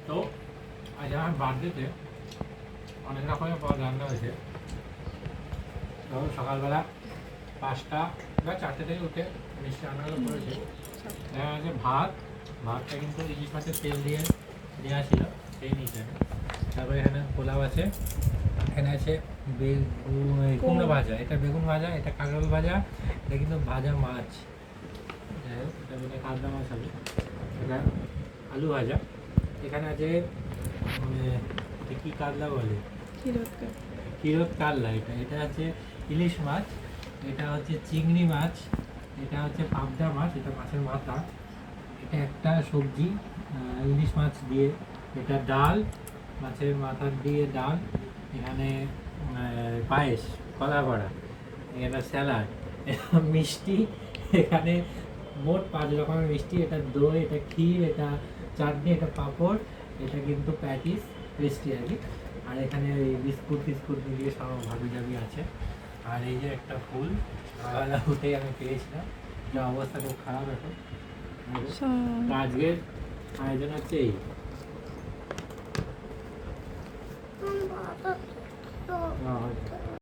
তো আজ আমার বার্থডেতে অনেক রকমের পদ রান্না হয়েছে। তো সকালবেলা 5টা বা 4টে থেকে উঠে মিষ্টি রান্নাগুলো করেছে। দেখা গেছে ভাতটা কিন্তু ইলিশ মাছের তেল দিয়ে দেওয়া ছিল, সেই নিচে। তারপরে এখানে পোলাও আছে, এখানে আছে কুমড়ো ভাজা, এটা বেগুন ভাজা, এটা কাঁকরোল ভাজা, এটা কিন্তু ভাজা মাছ, যাই হোক এটা মানে কাতলা মাছ হবে, এটা আলু ভাজা। এখানে আছে কি কাতলা বলে, ক্ষীরোদ কাতলা। এটা হচ্ছে ইলিশ মাছ, এটা হচ্ছে চিংড়ি মাছ, এটা হচ্ছে পাবদা মাছ, এটা মাছের মাথা, এটা একটা সবজি ইলিশ মাছ দিয়ে, এটা ডাল, মাছের মাথা দিয়ে ডাল, এখানে পায়েস, কলা বড়া, এখানে স্যালাড, মিষ্টি, এখানে মোট 5 রকমের মিষ্টি, এটা দই, এটা ক্ষীর, এটা চাটনি, এটা পাঁপড়, এটা কিন্তু প্যাটিস পেস্ট্রি আর কি। আর এখানে এই বিস্কুট দিয়ে সব ভাবি জাবি আছে। আর এই যে একটা ফুল সকালবেলা উঠেই আমি পেয়েছিলাম, যা অবস্থা খুব খারাপ এখন। আজকের আয়োজন হচ্ছে এই